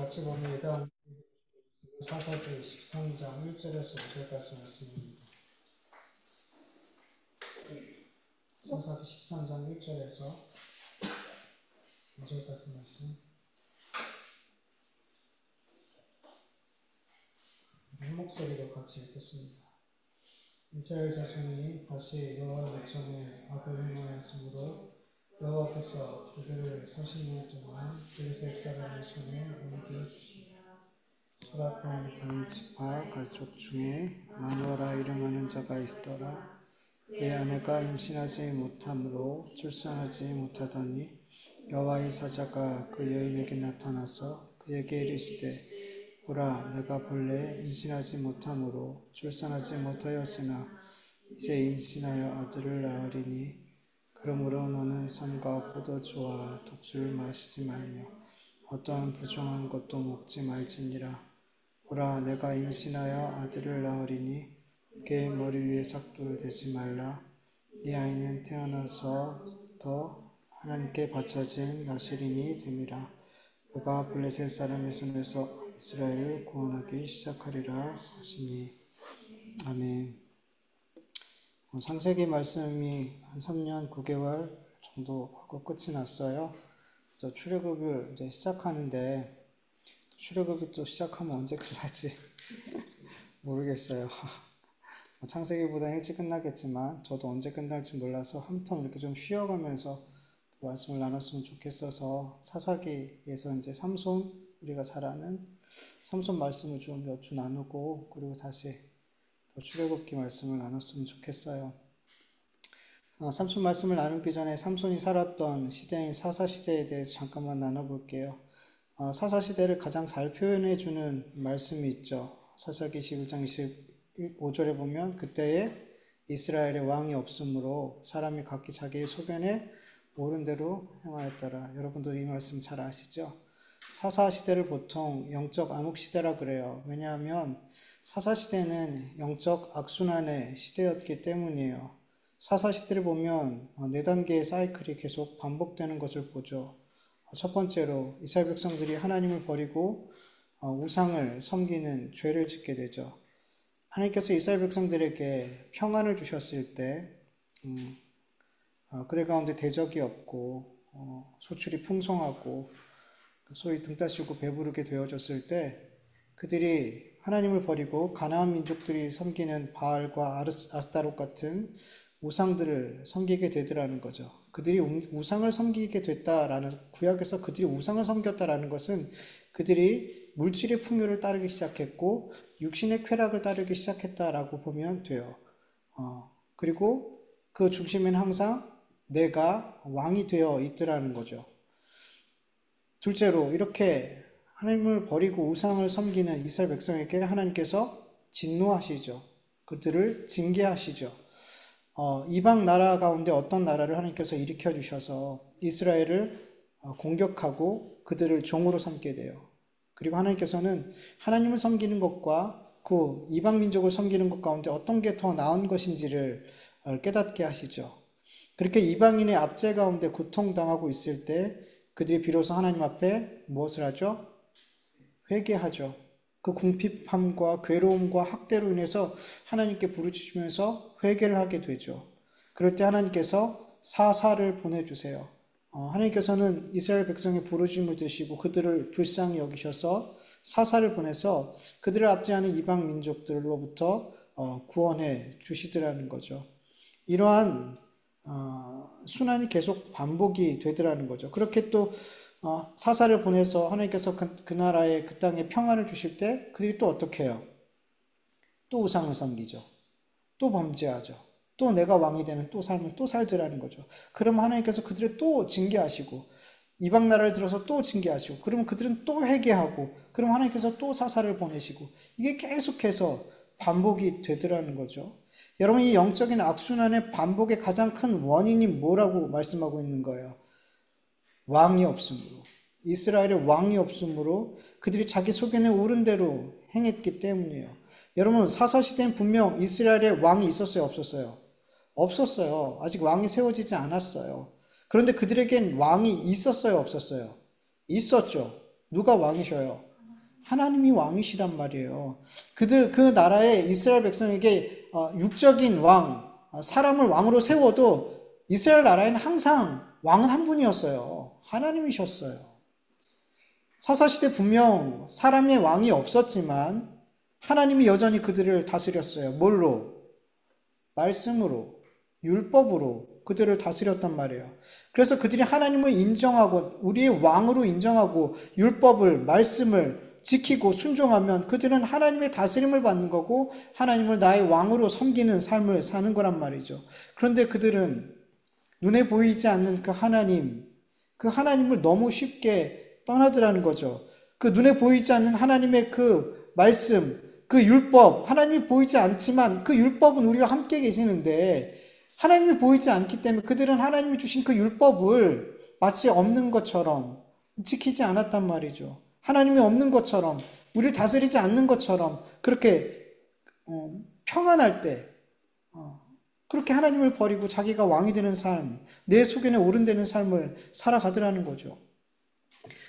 같이 봅니다. 사사기 13장 1절에서 5절까지 말씀입니다. 사사기 13장 1절에서 5절까지 말씀. 한 목소리로 같이 읽겠습니다. 이스라엘 자손이 다시 여호와 목전에 악을 행하였으므로 여호와께서 그들을 40년 동안 블레셋 사람의 손에 옮겨주시니라. 소라탄 단지파 가족 중에 마누아라 이름하는 자가 있더라. 그의 아내가 임신하지 못함으로 출산하지 못하더니 여호와의 사자가 그 여인에게 나타나서 그에게 이르시되 보라, 내가 본래 임신하지 못함으로 출산하지 못하였으나 이제 임신하여 아들을 낳으리니 그러므로 너는 쌈과 포도주와 독주를 마시지 말며 어떠한 부정한 것도 먹지 말지니라. 보라, 내가 임신하여 아들을 낳으리니 그의 머리 위에 삭도를 대지 말라. 이 아이는 태어나서부터 하나님께 바쳐진 나실인이 됨이라. 그가 블레셋 사람의 손에서 이스라엘을 구원하기 시작하리라 하시니. 아멘. 창세기 말씀이 한 3년 9개월 정도 하고 끝이 났어요. 그래서 출애굽을 이제 시작하는데 출애굽이 또 시작하면 언제 끝날지 모르겠어요. 창세기보다 일찍 끝나겠지만 저도 언제 끝날지 몰라서 한텀 이렇게 좀 쉬어가면서 말씀을 나눴으면 좋겠어서 사사기에서 이제 삼손, 우리가 잘 아는 삼손 말씀을 좀 몇 주 나누고 그리고 다시 더 출애굽기 말씀을 나눴으면 좋겠어요. 삼손 말씀을 나누기 전에 삼손이 살았던 시대인 사사시대에 대해서 잠깐만 나눠볼게요. 사사시대를 가장 잘 표현해주는 말씀이 있죠. 사사기 11장 25절에 보면 그때에 이스라엘의 왕이 없으므로 사람이 각기 자기의 소견에 옳은 대로 행하였더라. 여러분도 이 말씀 잘 아시죠? 사사시대를 보통 영적 암흑시대라 그래요. 왜냐하면 사사시대는 영적 악순환의 시대였기 때문이에요. 사사시대를 보면 4단계의 사이클이 계속 반복되는 것을 보죠. 첫 번째로 이스라엘 백성들이 하나님을 버리고 우상을 섬기는 죄를 짓게 되죠. 하나님께서 이스라엘 백성들에게 평안을 주셨을 때 그들 가운데 대적이 없고 소출이 풍성하고 소위 등 따시고 배부르게 되어졌을 때 그들이 하나님을 버리고 가나안 민족들이 섬기는 바알과 아스타롯 같은 우상들을 섬기게 되더라는 거죠. 그들이 우상을 섬기게 됐다라는, 구약에서 그들이 우상을 섬겼다라는 것은 그들이 물질의 풍요를 따르기 시작했고 육신의 쾌락을 따르기 시작했다라고 보면 돼요. 그리고 그 중심에는 항상 내가 왕이 되어 있더라는 거죠. 둘째로 이렇게 하나님을 버리고 우상을 섬기는 이스라엘 백성에게 하나님께서 진노하시죠. 그들을 징계하시죠. 이방 나라 가운데 어떤 나라를 하나님께서 일으켜 주셔서 이스라엘을 공격하고 그들을 종으로 삼게 돼요. 그리고 하나님께서는 하나님을 섬기는 것과 그 이방 민족을 섬기는 것 가운데 어떤 게 더 나은 것인지를 깨닫게 하시죠. 그렇게 이방인의 압제 가운데 고통당하고 있을 때 그들이 비로소 하나님 앞에 무엇을 하죠? 회개하죠. 그 궁핍함과 괴로움과 학대로 인해서 하나님께 부르짖으면서 회개를 하게 되죠. 그럴 때 하나님께서 사사를 보내주세요. 하나님께서는 이스라엘 백성의 부르짖음을 드시고 그들을 불쌍히 여기셔서 사사를 보내서 그들을 압제하는 이방 민족들로부터 구원해 주시더라는 거죠. 이러한 순환이 계속 반복이 되더라는 거죠. 그렇게 또 사사를 보내서 하나님께서 그 나라에 그 땅에 평안을 주실 때 그들이 또 어떻게 해요? 또 우상을 섬기죠. 또 범죄하죠. 또 내가 왕이 되는 또 삶을 또 살더라는 거죠. 그러면 하나님께서 그들을 또 징계하시고 이방 나라를 들어서 또 징계하시고 그러면 그들은 또 회개하고 그럼 하나님께서 또 사사를 보내시고 이게 계속해서 반복이 되더라는 거죠. 여러분, 이 영적인 악순환의 반복의 가장 큰 원인이 뭐라고 말씀하고 있는 거예요? 왕이 없으므로, 이스라엘의 왕이 없으므로 그들이 자기 소견에 옳은 대로 행했기 때문이에요. 여러분, 사사시대는 분명 이스라엘의 왕이 있었어요, 없었어요? 없었어요. 아직 왕이 세워지지 않았어요. 그런데 그들에겐 왕이 있었어요, 없었어요? 있었죠. 누가 왕이셔요? 하나님이 왕이시란 말이에요. 그 나라의 이스라엘 백성에게 육적인 왕, 사람을 왕으로 세워도 이스라엘 나라에는 항상 왕은 한 분이었어요. 하나님이셨어요. 사사시대 분명 사람의 왕이 없었지만 하나님이 여전히 그들을 다스렸어요. 뭘로? 말씀으로, 율법으로 그들을 다스렸단 말이에요. 그래서 그들이 하나님을 인정하고 우리의 왕으로 인정하고 율법을, 말씀을 지키고 순종하면 그들은 하나님의 다스림을 받는 거고 하나님을 나의 왕으로 섬기는 삶을 사는 거란 말이죠. 그런데 그들은 눈에 보이지 않는 그 하나님을 너무 쉽게 떠나더라는 거죠. 그 눈에 보이지 않는 하나님의 그 말씀, 그 율법, 하나님이 보이지 않지만 그 율법은 우리와 함께 계시는데 하나님이 보이지 않기 때문에 그들은 하나님이 주신 그 율법을 마치 없는 것처럼 지키지 않았단 말이죠. 하나님이 없는 것처럼, 우리를 다스리지 않는 것처럼 그렇게 평안할 때 그렇게 하나님을 버리고 자기가 왕이 되는 삶, 내 소견에 오른되는 삶을 살아가더라는 거죠.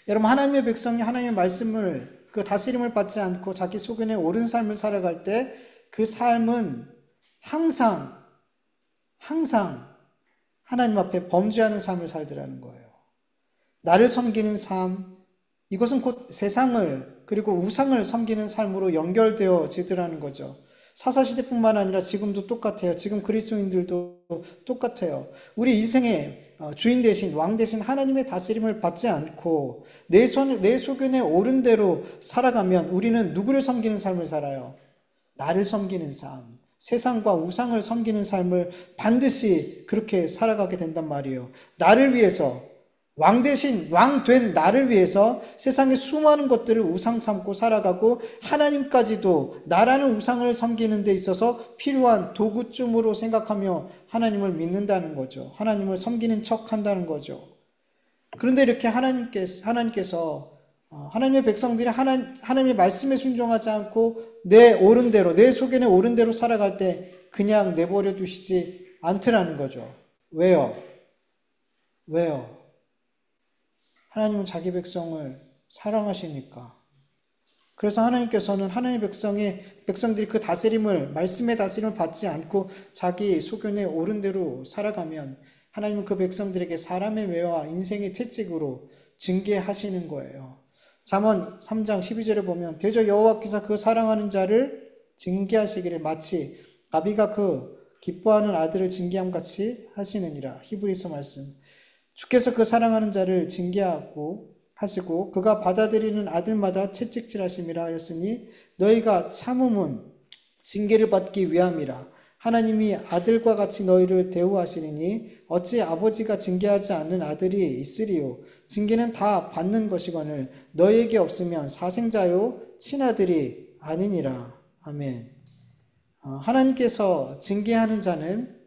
여러분, 하나님의 백성이 하나님의 말씀을 그 다스림을 받지 않고 자기 소견에 옳은 삶을 살아갈 때 그 삶은 항상 하나님 앞에 범죄하는 삶을 살더라는 거예요. 나를 섬기는 삶, 이것은 곧 세상을 그리고 우상을 섬기는 삶으로 연결되어지더라는 거죠. 사사시대뿐만 아니라 지금도 똑같아요. 지금 그리스도인들도 똑같아요. 우리 인생의 주인 대신 왕 대신 하나님의 다스림을 받지 않고 내 소견에 옳은 대로 살아가면 우리는 누구를 섬기는 삶을 살아요? 나를 섬기는 삶, 세상과 우상을 섬기는 삶을 반드시 그렇게 살아가게 된단 말이에요. 나를 위해서 왕 대신 왕 된 나를 위해서 세상의 수많은 것들을 우상 삼고 살아가고 하나님까지도 나라는 우상을 섬기는 데 있어서 필요한 도구쯤으로 생각하며 하나님을 믿는다는 거죠. 하나님을 섬기는 척 한다는 거죠. 그런데 이렇게 하나님께서 하나님의 백성들이 하나님의 말씀에 순종하지 않고 내 옳은 대로, 내 소견에 옳은 대로 살아갈 때 그냥 내버려 두시지 않더라는 거죠. 왜요? 하나님은 자기 백성을 사랑하시니까. 그래서 하나님께서는 하나님의 백성들이 그 말씀의 다스림을 받지 않고 자기 소견에 옳은 대로 살아가면 하나님은 그 백성들에게 사람의 매와 인생의 채찍으로 징계하시는 거예요. 잠언 3장 12절에 보면 대저 여호와께서 그 사랑하는 자를 징계하시기를 마치 아비가 그 기뻐하는 아들을 징계함 같이 하시느니라. 히브리서 말씀. 주께서 그 사랑하는 자를 하시고 그가 받아들이는 아들마다 채찍질하심이라 하였으니 너희가 참음은 징계를 받기 위함이라. 하나님이 아들과 같이 너희를 대우하시리니 어찌 아버지가 징계하지 않는 아들이 있으리요. 징계는 다 받는 것이거늘 너희에게 없으면 사생자요 친아들이 아니니라. 아멘. 하나님께서 징계하는 자는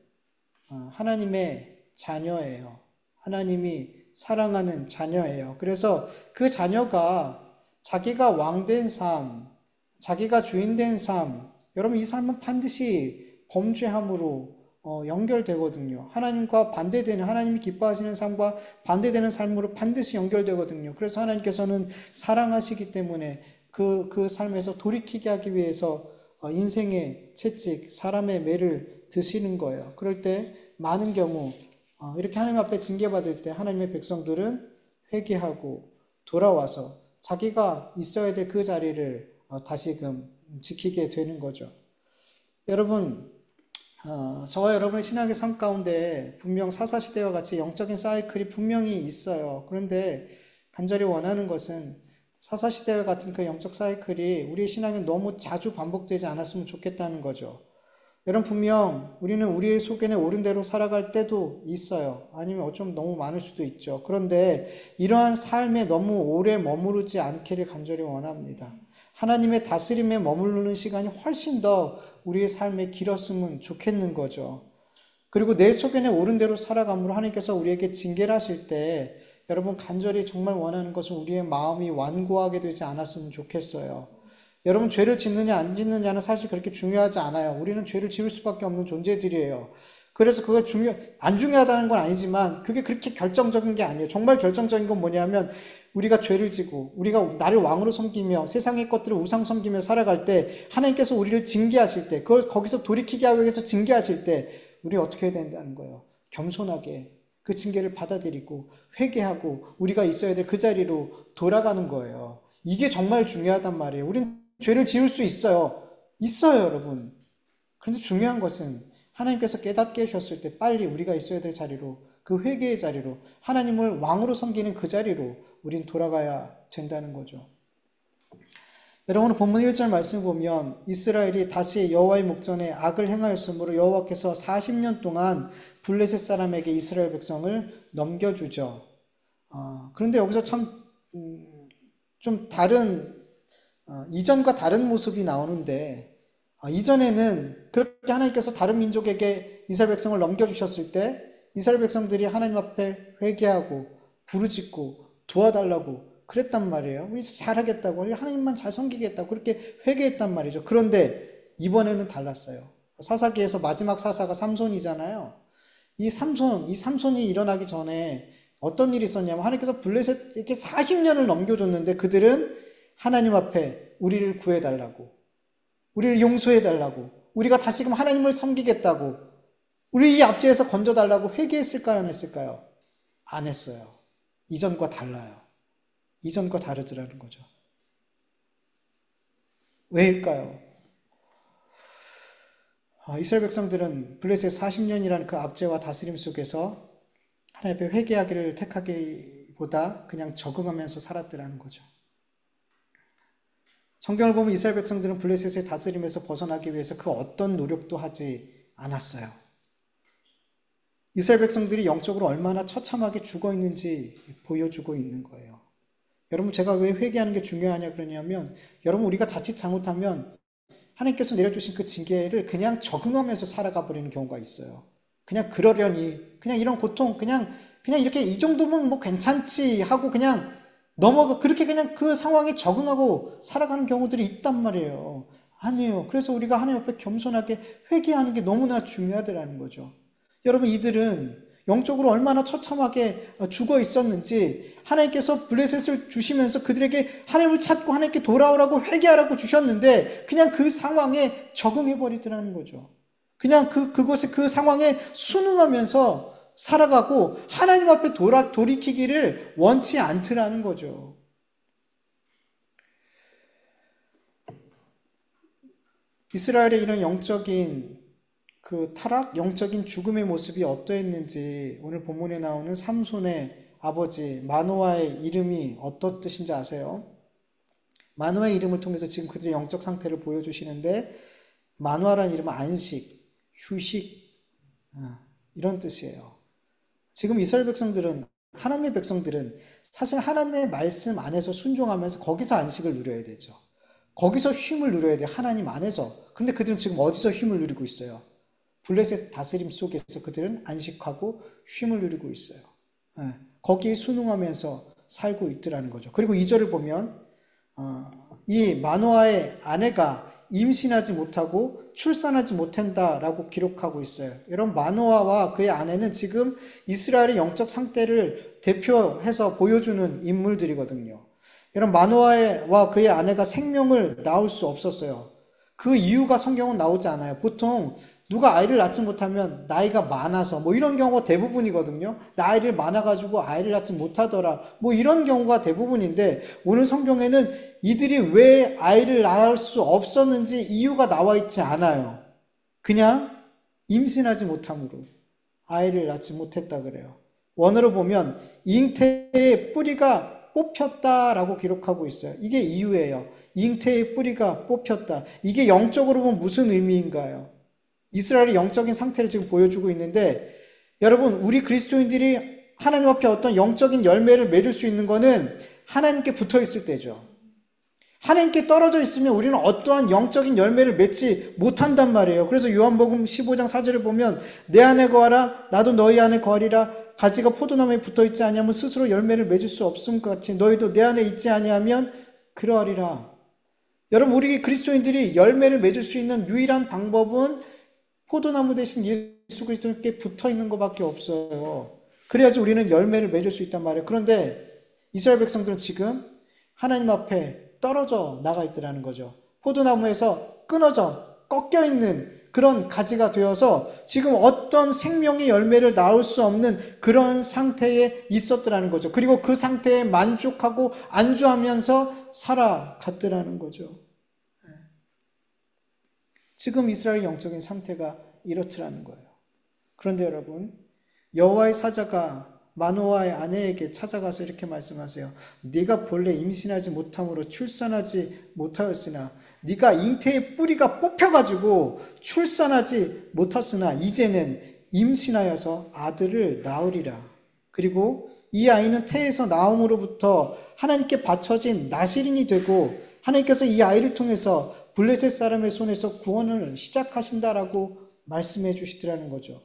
하나님의 자녀예요. 하나님이 사랑하는 자녀예요. 그래서 그 자녀가 자기가 왕된 삶, 자기가 주인된 삶, 여러분 이 삶은 반드시 범죄함으로 연결되거든요. 하나님과 반대되는, 하나님이 기뻐하시는 삶과 반대되는 삶으로 반드시 연결되거든요. 그래서 하나님께서는 사랑하시기 때문에 그 삶에서 돌이키게 하기 위해서 인생의 채찍, 사람의 매를 드시는 거예요. 그럴 때 많은 경우 이렇게 하나님 앞에 징계받을 때 하나님의 백성들은 회개하고 돌아와서 자기가 있어야 될 그 자리를 다시금 지키게 되는 거죠. 여러분, 저와 여러분의 신앙의 삶 가운데 분명 사사시대와 같이 영적인 사이클이 분명히 있어요. 그런데 간절히 원하는 것은 사사시대와 같은 그 영적 사이클이 우리의 신앙에 너무 자주 반복되지 않았으면 좋겠다는 거죠. 여러분, 분명 우리는 우리의 소견에 옳은 대로 살아갈 때도 있어요. 아니면 어쩌면 너무 많을 수도 있죠. 그런데 이러한 삶에 너무 오래 머무르지 않기를 간절히 원합니다. 하나님의 다스림에 머무르는 시간이 훨씬 더 우리의 삶에 길었으면 좋겠는 거죠. 그리고 내 소견에 옳은 대로 살아감으로 하나님께서 우리에게 징계를 하실 때 여러분 간절히 정말 원하는 것은 우리의 마음이 완고하게 되지 않았으면 좋겠어요. 여러분 죄를 짓느냐 안 짓느냐는 사실 그렇게 중요하지 않아요. 우리는 죄를 지을 수밖에 없는 존재들이에요. 그래서 그거 안 중요하다는 건 아니지만 그게 그렇게 결정적인 게 아니에요. 정말 결정적인 건 뭐냐면 우리가 죄를 지고 우리가 나를 왕으로 섬기며 세상의 것들을 우상 섬기며 살아갈 때 하나님께서 우리를 징계하실 때 그걸 거기서 돌이키게 하기 위해서 징계하실 때 우리 어떻게 해야 된다는 거예요. 겸손하게 그 징계를 받아들이고 회개하고 우리가 있어야 될 그 자리로 돌아가는 거예요. 이게 정말 중요하단 말이에요. 우린 죄를 지을 수 있어요. 있어요, 여러분. 그런데 중요한 것은 하나님께서 깨닫게 해주셨을 때 빨리 우리가 있어야 될 자리로, 그 회개의 자리로, 하나님을 왕으로 섬기는 그 자리로 우린 돌아가야 된다는 거죠. 여러분, 오늘 본문 1절 말씀을 보면 이스라엘이 다시 여호와의 목전에 악을 행하였으므로 여호와께서 40년 동안 블레셋 사람에게 이스라엘 백성을 넘겨주죠. 그런데 여기서 참 좀 다른 이전과 다른 모습이 나오는데 이전에는 그렇게 하나님께서 다른 민족에게 이스라엘 백성을 넘겨주셨을 때 이스라엘 백성들이 하나님 앞에 회개하고 부르짖고 도와달라고 그랬단 말이에요. 우리 잘하겠다고, 우리 하나님만 잘 섬기겠다고 그렇게 회개했단 말이죠. 그런데 이번에는 달랐어요. 사사기에서 마지막 사사가 삼손이잖아요. 이 삼손이 일어나기 전에 어떤 일이 있었냐면 하나님께서 블레셋에게 40년을 넘겨줬는데 그들은 하나님 앞에 우리를 구해달라고, 우리를 용서해달라고, 우리가 다시금 하나님을 섬기겠다고, 우리 이 압제에서 건져달라고 회개했을까요? 안 했을까요? 안 했어요. 이전과 달라요. 이전과 다르더라는 거죠. 왜일까요? 이스라엘 백성들은 블레셋 40년이라는 그 압제와 다스림 속에서 하나님 앞에 회개하기를 택하기보다 그냥 적응하면서 살았더라는 거죠. 성경을 보면 이스라엘 백성들은 블레셋의 다스림에서 벗어나기 위해서 그 어떤 노력도 하지 않았어요. 이스라엘 백성들이 영적으로 얼마나 처참하게 죽어 있는지 보여주고 있는 거예요. 여러분, 제가 왜 회개하는 게 중요하냐 그러냐면 여러분, 우리가 자칫 잘못하면 하나님께서 내려주신 그 징계를 그냥 적응하면서 살아가 버리는 경우가 있어요. 그냥 그러려니, 그냥 이런 고통, 그냥 이렇게 이 정도면 뭐 괜찮지 하고 그냥 넘어가, 그렇게 그냥 그 상황에 적응하고 살아가는 경우들이 있단 말이에요. 아니에요. 그래서 우리가 하나님 앞에 겸손하게 회개하는 게 너무나 중요하더라는 거죠. 여러분, 이들은 영적으로 얼마나 처참하게 죽어 있었는지 하나님께서 블레셋을 주시면서 그들에게 하나님을 찾고 하나님께 돌아오라고 회개하라고 주셨는데 그냥 그 상황에 적응해버리더라는 거죠. 그냥 그곳에 그 상황에 순응하면서 살아가고 하나님 앞에 돌이키기를 원치 않더라는 거죠. 이스라엘의 이런 영적인 그 타락, 영적인 죽음의 모습이 어떠했는지 오늘 본문에 나오는 삼손의 아버지 마노아의 이름이 어떤 뜻인지 아세요? 마노아의 이름을 통해서 지금 그들의 영적 상태를 보여주시는데 마노아라는 이름은 안식, 휴식 이런 뜻이에요. 지금 이스라엘 백성들은, 하나님의 백성들은 사실 하나님의 말씀 안에서 순종하면서 거기서 안식을 누려야 되죠. 거기서 쉼을 누려야 돼요. 하나님 안에서. 그런데 그들은 지금 어디서 쉼을 누리고 있어요? 블레셋 다스림 속에서 그들은 안식하고 쉼을 누리고 있어요. 거기에 순응하면서 살고 있더라는 거죠. 그리고 2절을 보면 이 마노아의 아내가 임신하지 못하고 출산하지 못한다라고 기록하고 있어요. 여러분, 마노아와 그의 아내는 지금 이스라엘의 영적 상태를 대표해서 보여주는 인물들이거든요. 여러분, 마노아와 그의 아내가 생명을 낳을 수 없었어요. 그 이유가 성경은 나오지 않아요. 보통 누가 아이를 낳지 못하면 나이가 많아서 뭐 이런 경우가 대부분이거든요. 나이를 많아가지고 아이를 낳지 못하더라 뭐 이런 경우가 대부분인데 오늘 성경에는 이들이 왜 아이를 낳을 수 없었는지 이유가 나와 있지 않아요. 그냥 임신하지 못함으로 아이를 낳지 못했다 그래요. 원어로 보면 잉태의 뿌리가 뽑혔다라고 기록하고 있어요. 이게 이유예요. 잉태의 뿌리가 뽑혔다. 이게 영적으로 보면 무슨 의미인가요? 이스라엘의 영적인 상태를 지금 보여주고 있는데 여러분, 우리 그리스도인들이 하나님 앞에 어떤 영적인 열매를 맺을 수 있는 것은 하나님께 붙어 있을 때죠. 하나님께 떨어져 있으면 우리는 어떠한 영적인 열매를 맺지 못한단 말이에요. 그래서 요한복음 15장 4절에 보면 내 안에 거하라 나도 너희 안에 거하리라 가지가 포도나무에 붙어 있지 아니하면 스스로 열매를 맺을 수 없음과 같이 너희도 내 안에 있지 아니하면 그러하리라. 여러분, 우리 그리스도인들이 열매를 맺을 수 있는 유일한 방법은 포도나무 대신 예수 그리스도께 붙어 있는 것밖에 없어요. 그래야지 우리는 열매를 맺을 수 있단 말이에요. 그런데 이스라엘 백성들은 지금 하나님 앞에 떨어져 나가 있더라는 거죠. 포도나무에서 끊어져 꺾여 있는 그런 가지가 되어서 지금 어떤 생명의 열매를 낳을 수 없는 그런 상태에 있었더라는 거죠. 그리고 그 상태에 만족하고 안주하면서 살아갔더라는 거죠. 지금 이스라엘 영적인 상태가 이렇더라는 거예요. 그런데 여러분, 여호와의 사자가 마노아의 아내에게 찾아가서 이렇게 말씀하세요. 네가 본래 임신하지 못함으로 출산하지 못하였으나 네가 잉태의 뿌리가 뽑혀가지고 출산하지 못했으나 이제는 임신하여서 아들을 낳으리라. 그리고 이 아이는 태에서 나옴으로부터 하나님께 바쳐진 나실인이 되고 하나님께서 이 아이를 통해서 블레셋 사람의 손에서 구원을 시작하신다라고 말씀해 주시더라는 거죠.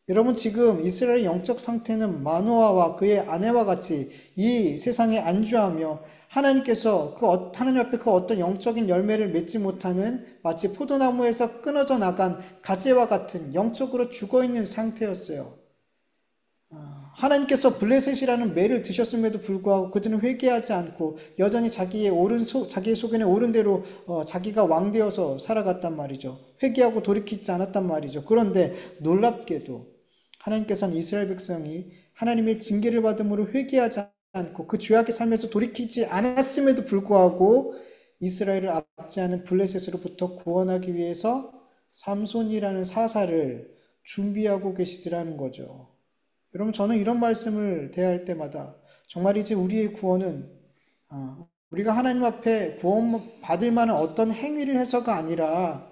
여러분 지금 이스라엘의 영적 상태는 마노아와 그의 아내와 같이 이 세상에 안주하며 하나님께서 하나님 앞에 그 어떤 영적인 열매를 맺지 못하는 마치 포도나무에서 끊어져 나간 가지와 같은 영적으로 죽어있는 상태였어요. 하나님께서 블레셋이라는 매를 드셨음에도 불구하고 그들은 회개하지 않고 여전히 자기의 소견에 옳은 대로 자기가 왕되어서 살아갔단 말이죠. 회개하고 돌이키지 않았단 말이죠. 그런데 놀랍게도 하나님께서는 이스라엘 백성이 하나님의 징계를 받음으로 회개하지 않고 그 죄악의 삶에서 돌이키지 않았음에도 불구하고 이스라엘을 압제하는 블레셋으로부터 구원하기 위해서 삼손이라는 사사를 준비하고 계시더라는 거죠. 여러분 저는 이런 말씀을 대할 때마다 정말이지 우리의 구원은 우리가 하나님 앞에 구원 받을 만한 어떤 행위를 해서가 아니라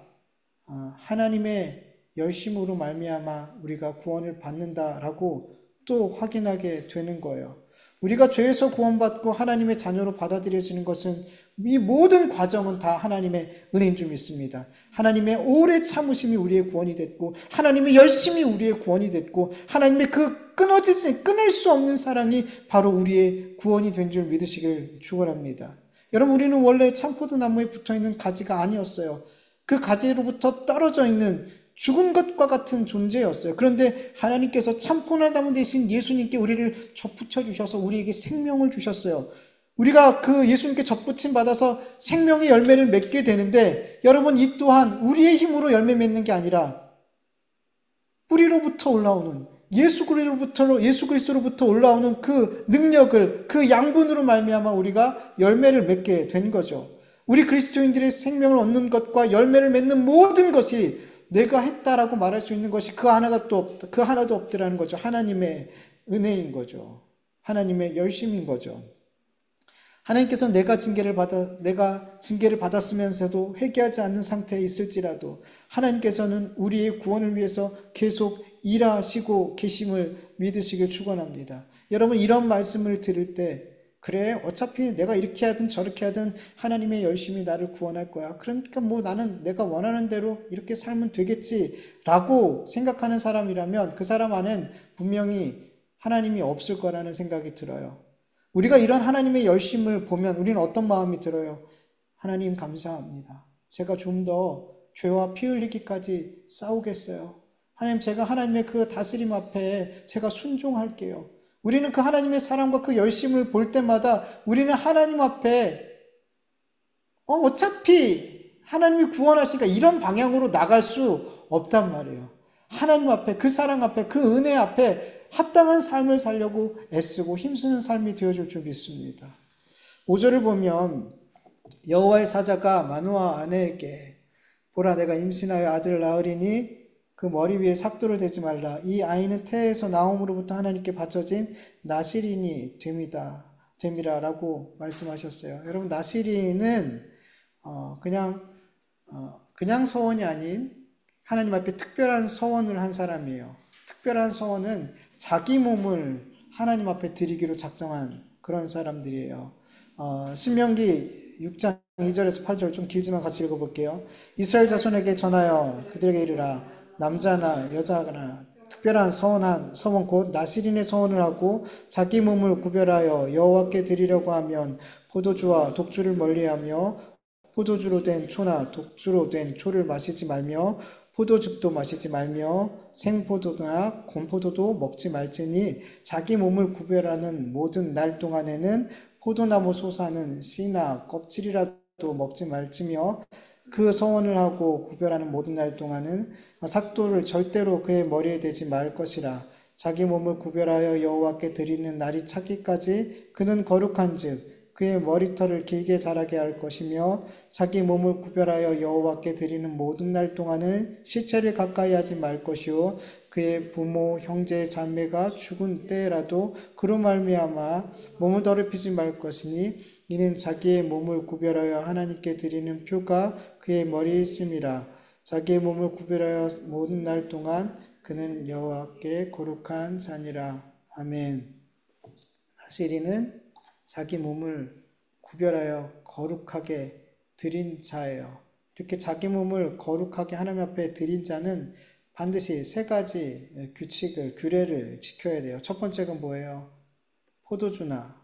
하나님의 열심으로 말미암아 우리가 구원을 받는다라고 또 확인하게 되는 거예요. 우리가 죄에서 구원받고 하나님의 자녀로 받아들여지는 것은 이 모든 과정은 다 하나님의 은혜인 줄 믿습니다. 하나님의 오래 참으심이 우리의 구원이 됐고 하나님의 열심이 우리의 구원이 됐고 하나님의 그 끊을 수 없는 사랑이 바로 우리의 구원이 된 줄 믿으시길 축원합니다. 여러분 우리는 원래 참포도나무에 붙어있는 가지가 아니었어요. 그 가지로부터 떨어져 있는 죽은 것과 같은 존재였어요. 그런데 하나님께서 참포도나무 대신 예수님께 우리를 접붙여 주셔서 우리에게 생명을 주셨어요. 우리가 그 예수님께 접붙임 받아서 생명의 열매를 맺게 되는데 여러분 이 또한 우리의 힘으로 열매 맺는 게 아니라 뿌리로부터 올라오는 예수 그리스도로부터 올라오는 그 능력을 그 양분으로 말미암아 우리가 열매를 맺게 된 거죠. 우리 그리스도인들의 생명을 얻는 것과 열매를 맺는 모든 것이 내가 했다라고 말할 수 있는 것이 그 하나도 없더라는 거죠. 하나님의 은혜인 거죠. 하나님의 열심인 거죠. 하나님께서 내가 징계를 받았으면서도 회개하지 않는 상태에 있을지라도 하나님께서는 우리의 구원을 위해서 계속 일하시고 계심을 믿으시길 축원합니다. 여러분 이런 말씀을 들을 때 그래 어차피 내가 이렇게 하든 저렇게 하든 하나님의 열심히 나를 구원할 거야. 그러니까 뭐 나는 내가 원하는 대로 이렇게 살면 되겠지라고 생각하는 사람이라면 그 사람 안엔 분명히 하나님이 없을 거라는 생각이 들어요. 우리가 이런 하나님의 열심을 보면 우리는 어떤 마음이 들어요? 하나님 감사합니다. 제가 좀 더 죄와 피 흘리기까지 싸우겠어요. 하나님 제가 하나님의 그 다스림 앞에 제가 순종할게요. 우리는 그 하나님의 사랑과 그 열심을 볼 때마다 우리는 하나님 앞에 어차피 하나님이 구원하시니까 이런 방향으로 나갈 수 없단 말이에요. 하나님 앞에 그 사랑 앞에 그 은혜 앞에 합당한 삶을 살려고 애쓰고 힘쓰는 삶이 되어줄 줄 믿습니다. 5절을 보면 여호와의 사자가 마노아 아내에게 보라 내가 임신하여 아들을 낳으리니 그 머리 위에 삭도를 대지 말라. 이 아이는 태에서 나옴으로부터 하나님께 바쳐진 나실인이 됨이라 라고 말씀하셨어요. 여러분 나실인은 그냥 서원이 아닌 하나님 앞에 특별한 서원을 한 사람이에요. 특별한 서원은 자기 몸을 하나님 앞에 드리기로 작정한 그런 사람들이에요. 신명기 6장 2절에서 8절 좀 길지만 같이 읽어볼게요. 이스라엘 자손에게 전하여 그들에게 이르라. 남자나 여자나 특별한 서원 곧 나실인의 서원을 하고 자기 몸을 구별하여 여호와께 드리려고 하면 포도주와 독주를 멀리하며 포도주로 된 초나 독주로 된 초를 마시지 말며 포도즙도 마시지 말며 생포도나 곰포도도 먹지 말지니 자기 몸을 구별하는 모든 날 동안에는 포도나무 솟아는 씨나 껍질이라도 먹지 말지며 그 서원을 하고 구별하는 모든 날 동안은 삭도를 절대로 그의 머리에 대지 말 것이라. 자기 몸을 구별하여 여호와께 드리는 날이 차기까지 그는 거룩한즉 그의 머리털을 길게 자라게 할 것이며 자기 몸을 구별하여 여호와께 드리는 모든 날 동안은 시체를 가까이 하지 말 것이요 그의 부모 형제 자매가 죽은 때라도 그로 말미암아 몸을 더럽히지 말 것이니 이는 자기의 몸을 구별하여 하나님께 드리는 표가 그의 머리에 있음이라. 자기의 몸을 구별하여 모든 날 동안 그는 여호와께 거룩한 자니라. 아멘. 나시리는 자기 몸을 구별하여 거룩하게 드린 자예요. 이렇게 자기 몸을 거룩하게 하나님 앞에 드린 자는 반드시 세 가지 규례를 지켜야 돼요. 첫 번째가 뭐예요? 포도주나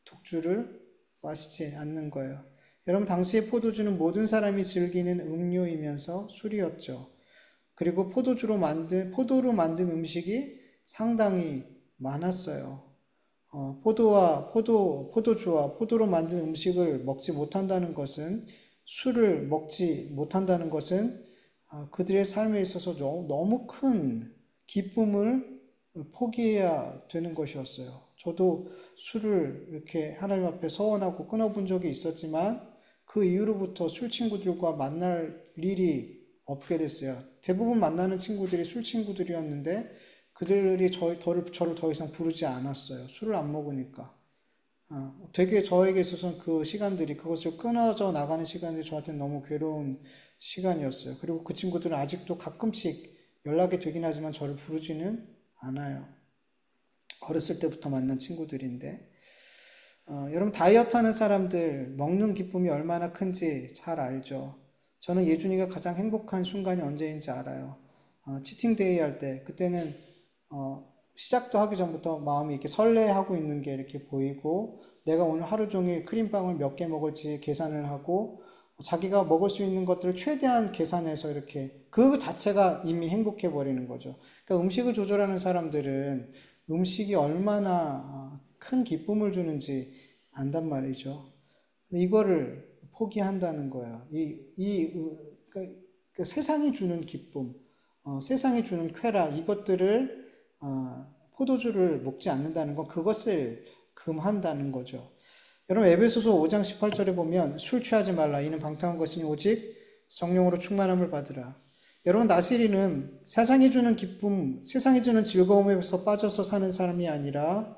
독주를 마시지 않는 거예요. 여러분, 당시에 포도주는 모든 사람이 즐기는 음료이면서 술이었죠. 그리고 포도로 만든 음식이 상당히 많았어요. 포도주와 포도로 만든 음식을 먹지 못한다는 것은, 술을 먹지 못한다는 것은 그들의 삶에 있어서 너무 큰 기쁨을 포기해야 되는 것이었어요. 저도 술을 이렇게 하나님 앞에 서원하고 끊어본 적이 있었지만 그 이후로부터 술 친구들과 만날 일이 없게 됐어요. 대부분 만나는 친구들이 술 친구들이었는데 그들이 저를 더 이상 부르지 않았어요. 술을 안 먹으니까. 되게 저에게 있어서는 그 시간들이, 그것을 끊어져 나가는 시간들이 저한테는 너무 괴로운 시간이었어요. 그리고 그 친구들은 아직도 가끔씩 연락이 되긴 하지만 저를 부르지는 않아요. 어렸을 때부터 만난 친구들인데. 여러분, 다이어트 하는 사람들 먹는 기쁨이 얼마나 큰지 잘 알죠. 저는 예준이가 가장 행복한 순간이 언제인지 알아요. 치팅데이 할 때, 그때는 시작도 하기 전부터 마음이 이렇게 설레하고 있는 게 이렇게 보이고, 내가 오늘 하루 종일 크림빵을 몇 개 먹을지 계산을 하고, 자기가 먹을 수 있는 것들을 최대한 계산해서 이렇게, 그 자체가 이미 행복해 버리는 거죠. 그러니까 음식을 조절하는 사람들은 음식이 얼마나 큰 기쁨을 주는지 안단 말이죠. 이거를 포기한다는 거예요. 그 세상이 주는 기쁨, 세상이 주는 쾌락, 이것들을 포도주를 먹지 않는다는 건 그것을 금한다는 거죠. 여러분, 에베소서 5장 18절에 보면 술 취하지 말라. 이는 방탕한 것이니 오직 성령으로 충만함을 받으라. 여러분, 나시리는 세상이 주는 기쁨, 세상이 주는 즐거움에서 빠져서 사는 사람이 아니라,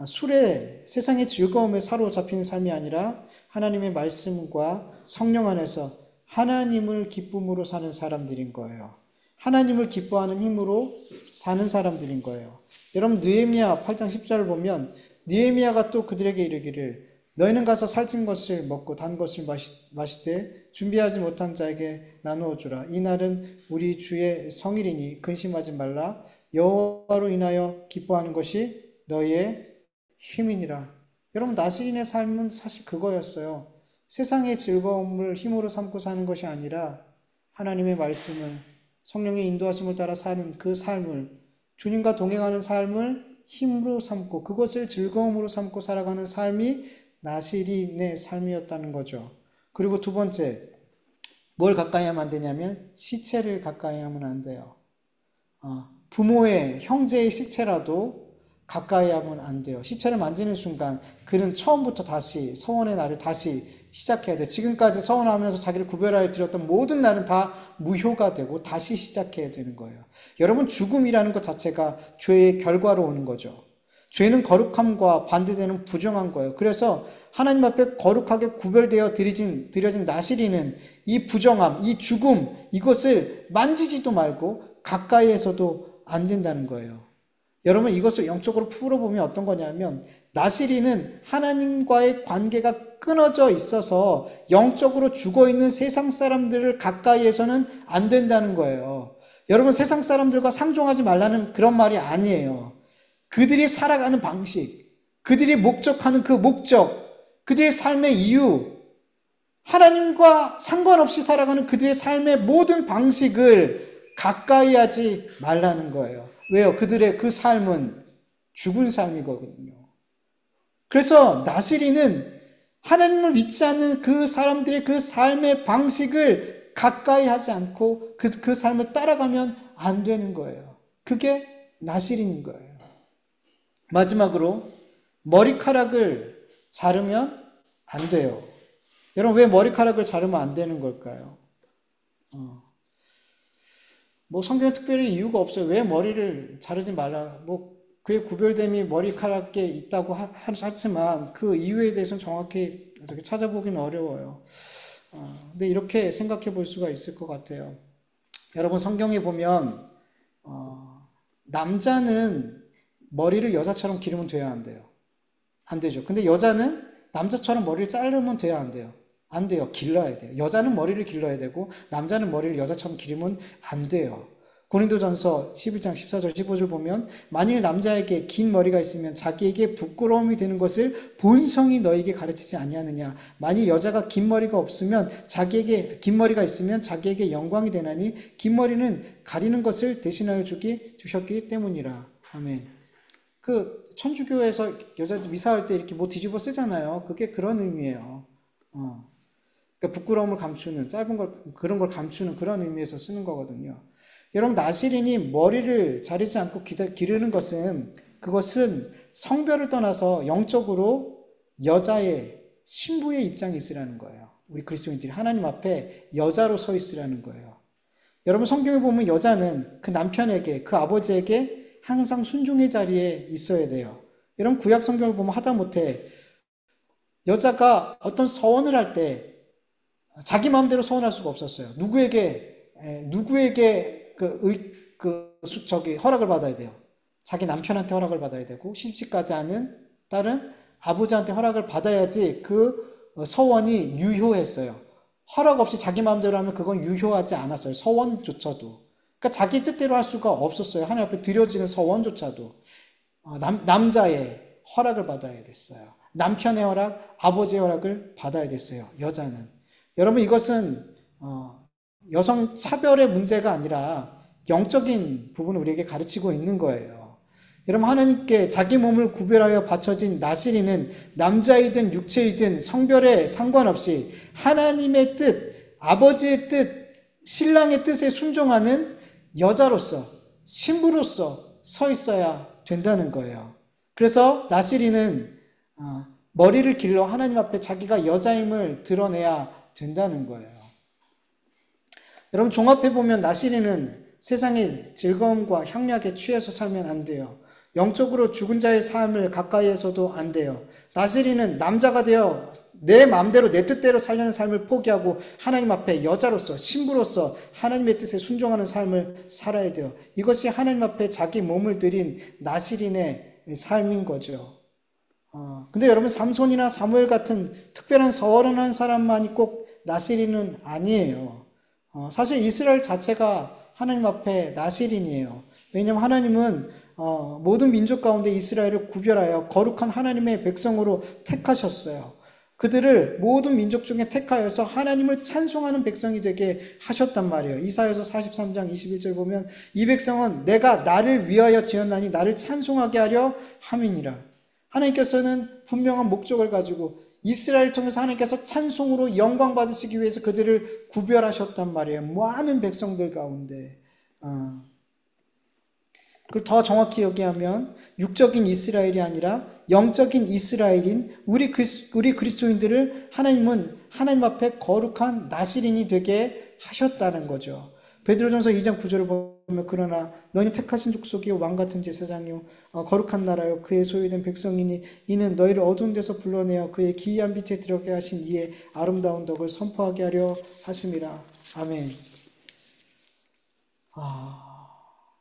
술에, 세상의 즐거움에 사로잡힌 삶이 아니라 하나님의 말씀과 성령 안에서 하나님을 기쁨으로 사는 사람들인 거예요. 하나님을 기뻐하는 힘으로 사는 사람들인 거예요. 여러분, 느헤미야 8장 10절을 보면 느헤미야가 또 그들에게 이르기를 너희는 가서 살찐 것을 먹고 단 것을 마시되 준비하지 못한 자에게 나누어 주라. 이 날은 우리 주의 성일이니 근심하지 말라. 여호와로 인하여 기뻐하는 것이 너희의 힘이니라. 여러분, 나시린의 삶은 사실 그거였어요. 세상의 즐거움을 힘으로 삼고 사는 것이 아니라 하나님의 말씀을, 성령의 인도하심을 따라 사는 그 삶을, 주님과 동행하는 삶을 힘으로 삼고 그것을 즐거움으로 삼고 살아가는 삶이 나시린의 삶이었다는 거죠. 그리고 두 번째, 뭘 가까이 하면 안 되냐면 시체를 가까이 하면 안 돼요. 부모의, 형제의 시체라도 가까이 하면 안 돼요. 시체를 만지는 순간 그는 처음부터 다시 서원의 날을 다시 시작해야 돼. 지금까지 서원하면서 자기를 구별하여 드렸던 모든 날은 다 무효가 되고 다시 시작해야 되는 거예요. 여러분, 죽음이라는 것 자체가 죄의 결과로 오는 거죠. 죄는 거룩함과 반대되는 부정한 거예요. 그래서 하나님 앞에 거룩하게 구별되어 드려진 나시리는 이 부정함, 이 죽음, 이것을 만지지도 말고 가까이에서도 안 된다는 거예요. 여러분, 이것을 영적으로 풀어보면 어떤 거냐면 나시리는 하나님과의 관계가 끊어져 있어서 영적으로 죽어있는 세상 사람들을 가까이에서는 안 된다는 거예요. 여러분, 세상 사람들과 상종하지 말라는 그런 말이 아니에요. 그들이 살아가는 방식, 그들이 목적하는 그 목적, 그들의 삶의 이유, 하나님과 상관없이 살아가는 그들의 삶의 모든 방식을 가까이 하지 말라는 거예요. 왜요? 그들의 그 삶은 죽은 삶이거든요. 그래서 나시리는 하나님을 믿지 않는 그 사람들의 그 삶의 방식을 가까이 하지 않고 그 삶을 따라가면 안 되는 거예요. 그게 나시린인 거예요. 마지막으로 머리카락을 자르면 안 돼요. 여러분, 왜 머리카락을 자르면 안 되는 걸까요? 뭐 성경에 특별히 이유가 없어요. 왜 머리를 자르지 말라. 뭐 그의 구별됨이 머리카락에 있다고 하지만 그 이유에 대해서는 정확히 어떻게 찾아보기는 어려워요. 근데 이렇게 생각해 볼 수가 있을 것 같아요. 여러분, 성경에 보면 남자는 머리를 여자처럼 기르면 돼야 안 돼요. 안 되죠. 근데 여자는 남자처럼 머리를 자르면 돼야 안 돼요. 안 돼요. 길러야 돼요. 여자는 머리를 길러야 되고 남자는 머리를 여자처럼 기르면 안 돼요. 고린도전서 11장 14절 15절 보면 만일 남자에게 긴 머리가 있으면 자기에게 부끄러움이 되는 것을 본성이 너에게 가르치지 아니하느냐. 만일 여자가 긴 머리가 없으면 자기에게 긴 머리가 있으면 자기에게 영광이 되나니 긴 머리는 가리는 것을 대신하여 주셨기 때문이라. 아멘. 그 천주교에서 여자들 미사할 때 이렇게 뭐 뒤집어 쓰잖아요. 그게 그런 의미예요. 그러니까 부끄러움을 감추는, 짧은 걸 그런 걸 감추는 그런 의미에서 쓰는 거거든요. 여러분, 나시린이 머리를 자르지 않고 기르는 것은 그것은 성별을 떠나서 영적으로 여자의 신부의 입장에 있으라는 거예요. 우리 그리스도인들이 하나님 앞에 여자로 서 있으라는 거예요. 여러분, 성경에 보면 여자는 그 남편에게, 그 아버지에게 항상 순종의 자리에 있어야 돼요. 여러분, 구약 성경을 보면 하다못해 여자가 어떤 서원을 할 때 자기 마음대로 서원할 수가 없었어요. 누구에게 허락을 받아야 돼요. 자기 남편한테 허락을 받아야 되고, 시집가지 않은 딸은 아버지한테 허락을 받아야지 그 서원이 유효했어요. 허락 없이 자기 마음대로 하면 그건 유효하지 않았어요. 서원조차도. 그러니까 자기 뜻대로 할 수가 없었어요. 하나님 앞에 드려지는 서원조차도. 남자의 허락을 받아야 됐어요. 남편의 허락, 아버지의 허락을 받아야 됐어요. 여자는. 여러분, 이것은 여성 차별의 문제가 아니라 영적인 부분을 우리에게 가르치고 있는 거예요. 여러분, 하나님께 자기 몸을 구별하여 바쳐진 나시리는 남자이든 육체이든 성별에 상관없이 하나님의 뜻, 아버지의 뜻, 신랑의 뜻에 순종하는 여자로서, 신부로서 서 있어야 된다는 거예요. 그래서 나시리는 머리를 길러 하나님 앞에 자기가 여자임을 드러내야 된다는 거예요. 여러분, 종합해보면 나시리는 세상의 즐거움과 향락에 취해서 살면 안 돼요. 영적으로 죽은 자의 삶을 가까이에서도 안 돼요. 나시리는 남자가 되어 내 마음대로 내 뜻대로 살려는 삶을 포기하고 하나님 앞에 여자로서 신부로서 하나님의 뜻에 순종하는 삶을 살아야 돼요. 이것이 하나님 앞에 자기 몸을 들인 나시린의 삶인 거죠. 근데 여러분, 삼손이나 사무엘 같은 특별한 서원한 사람만이 꼭 나시린은 아니에요. 사실 이스라엘 자체가 하나님 앞에 나시린이에요. 왜냐하면 하나님은 모든 민족 가운데 이스라엘을 구별하여 거룩한 하나님의 백성으로 택하셨어요. 그들을 모든 민족 중에 택하여서 하나님을 찬송하는 백성이 되게 하셨단 말이에요. 이사야서 43장 21절 보면 이 백성은 내가 나를 위하여 지었나니 나를 찬송하게 하려 함이니라. 하나님께서는 분명한 목적을 가지고 이스라엘을 통해서 하나님께서 찬송으로 영광 받으시기 위해서 그들을 구별하셨단 말이에요. 많은 백성들 가운데. 그리고 더 정확히 얘기하면 육적인 이스라엘이 아니라 영적인 이스라엘인 우리 그리스도인들을 하나님은 하나님 앞에 거룩한 나시린이 되게 하셨다는 거죠. 베드로전서 2장 9절을 보면 그러나 너희는 택하신 족속이요 왕같은 제사장이요 거룩한 나라요 그의 소유된 백성이니 이는 너희를 어두운 데서 불러내어 그의 기이한 빛에 들어가게 하신 이의 아름다운 덕을 선포하게 하려 하심이라. 아멘.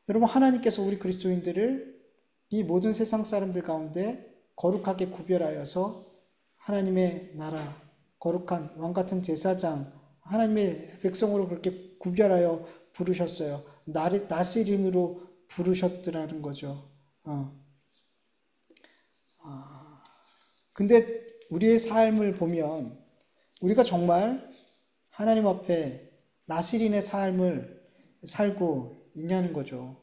여러분, 하나님께서 우리 그리스도인들을 이 모든 세상 사람들 가운데 거룩하게 구별하여서 하나님의 나라, 거룩한 왕같은 제사장, 하나님의 백성으로 그렇게 구별하여 부르셨어요. 나시린으로 부르셨더라는 거죠. 근데 우리의 삶을 보면 우리가 정말 하나님 앞에 나실인의 삶을 살고 있냐는 거죠.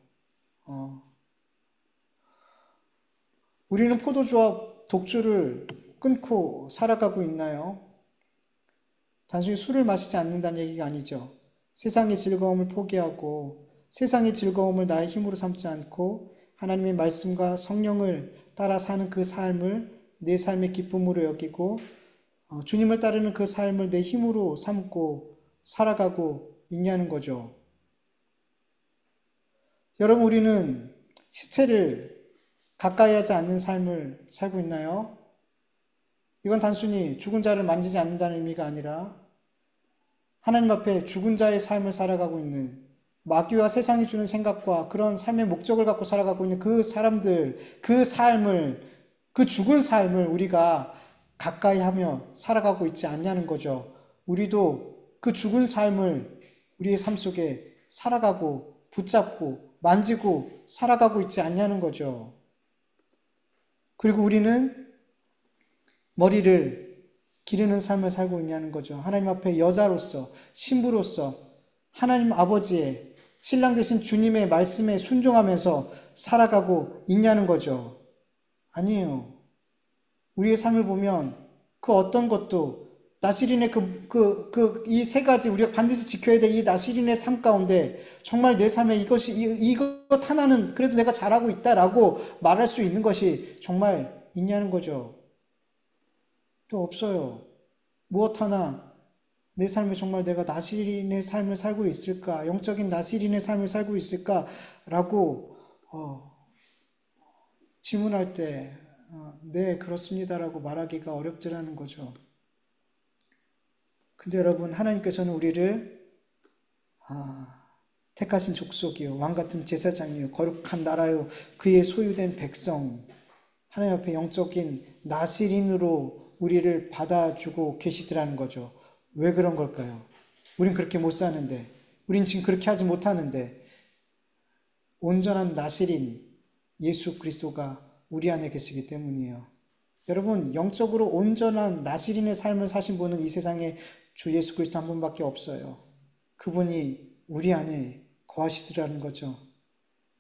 우리는 포도주와 독주를 끊고 살아가고 있나요? 단순히 술을 마시지 않는다는 얘기가 아니죠. 세상의 즐거움을 포기하고 세상의 즐거움을 나의 힘으로 삼지 않고 하나님의 말씀과 성령을 따라 사는 그 삶을 내 삶의 기쁨으로 여기고 주님을 따르는 그 삶을 내 힘으로 삼고 살아가고 있냐는 거죠. 여러분, 우리는 시체를 가까이 하지 않는 삶을 살고 있나요? 이건 단순히 죽은 자를 만지지 않는다는 의미가 아니라 하나님 앞에 죽은 자의 삶을 살아가고 있는 마귀와 세상이 주는 생각과 그런 삶의 목적을 갖고 살아가고 있는 그 사람들, 그 삶을, 그 죽은 삶을 우리가 가까이 하며 살아가고 있지 않냐는 거죠. 우리도 그 죽은 삶을 우리의 삶 속에 살아가고 붙잡고 만지고 살아가고 있지 않냐는 거죠. 그리고 우리는 머리를 기르는 삶을 살고 있냐는 거죠. 하나님 앞에 여자로서, 신부로서 하나님 아버지의 신랑 되신 주님의 말씀에 순종하면서 살아가고 있냐는 거죠. 아니에요. 우리의 삶을 보면 그 어떤 것도 나실인의 이 세 가지 우리가 반드시 지켜야 될 이 나실인의 삶 가운데 정말 내 삶에 이것 하나는 그래도 내가 잘하고 있다라고 말할 수 있는 것이 정말 있냐는 거죠. 또 없어요. 무엇 하나 내 삶에 정말 내가 나실인의 삶을 살고 있을까? 영적인 나실인의 삶을 살고 있을까? 질문할 때 네, 그렇습니다라고 말하기가 어렵더라는 거죠. 근데 여러분, 하나님께서는 우리를 택하신 족속이요, 왕같은 제사장이요, 거룩한 나라요, 그의 소유된 백성, 하나님 앞에 영적인 나실인으로 우리를 받아주고 계시더라는 거죠. 왜 그런 걸까요? 우린 그렇게 못 사는데, 우린 지금 그렇게 하지 못하는데, 온전한 나실인 예수 그리스도가 우리 안에 계시기 때문이에요. 여러분, 영적으로 온전한 나실인의 삶을 사신 분은 이 세상에 주 예수 그리스도 한 분밖에 없어요. 그분이 우리 안에 거하시더라는 거죠.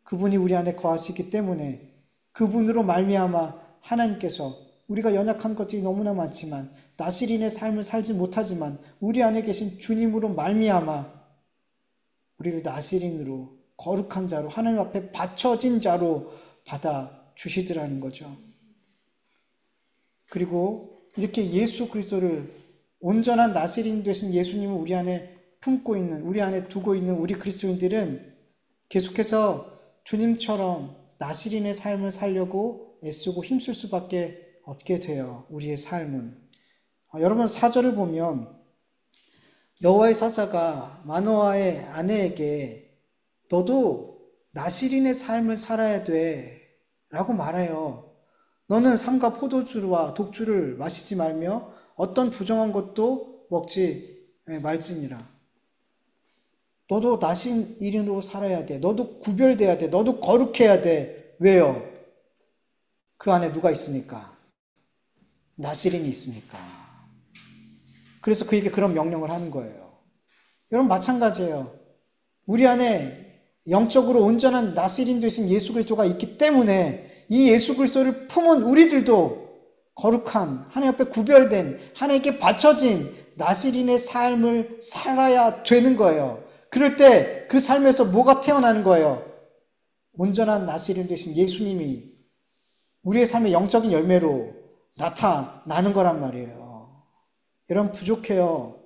그분이 우리 안에 거하시기 때문에 그분으로 말미암아 하나님께서 우리가 연약한 것들이 너무나 많지만 나실인의 삶을 살지 못하지만 우리 안에 계신 주님으로 말미암아 우리를 나실인으로 거룩한 자로 하나님 앞에 바쳐진 자로 받아 주시더라는 거죠. 그리고 이렇게 예수 그리스도를 온전한 나실인 되신 예수님을 우리 안에 품고 있는, 우리 안에 두고 있는 우리 그리스도인들은 계속해서 주님처럼 나실인의 삶을 살려고 애쓰고 힘쓸 수밖에 없게 돼요. 우리의 삶은. 여러분, 4절을 보면 여호와의 사자가 마노아의 아내에게 너도 나실인의 삶을 살아야 돼 라고 말해요. 너는 삼가 포도주와 독주를 마시지 말며 어떤 부정한 것도 먹지 말지니라. 너도 나실인으로 살아야 돼. 너도 구별돼야 돼. 너도 거룩해야 돼. 왜요? 그 안에 누가 있으니까? 나실인이 있으니까. 그래서 그에게 그런 명령을 하는 거예요. 여러분, 마찬가지예요. 우리 안에 영적으로 온전한 나실인 되신 예수 그리스도가 있기 때문에 이 예수 그리스도를 품은 우리들도 거룩한, 하나님 앞에 구별된, 하나님께 바쳐진 나실인의 삶을 살아야 되는 거예요. 그럴 때 그 삶에서 뭐가 태어나는 거예요? 온전한 나실인 되신 예수님이 우리의 삶의 영적인 열매로 나타나는 거란 말이에요. 여러분, 부족해요.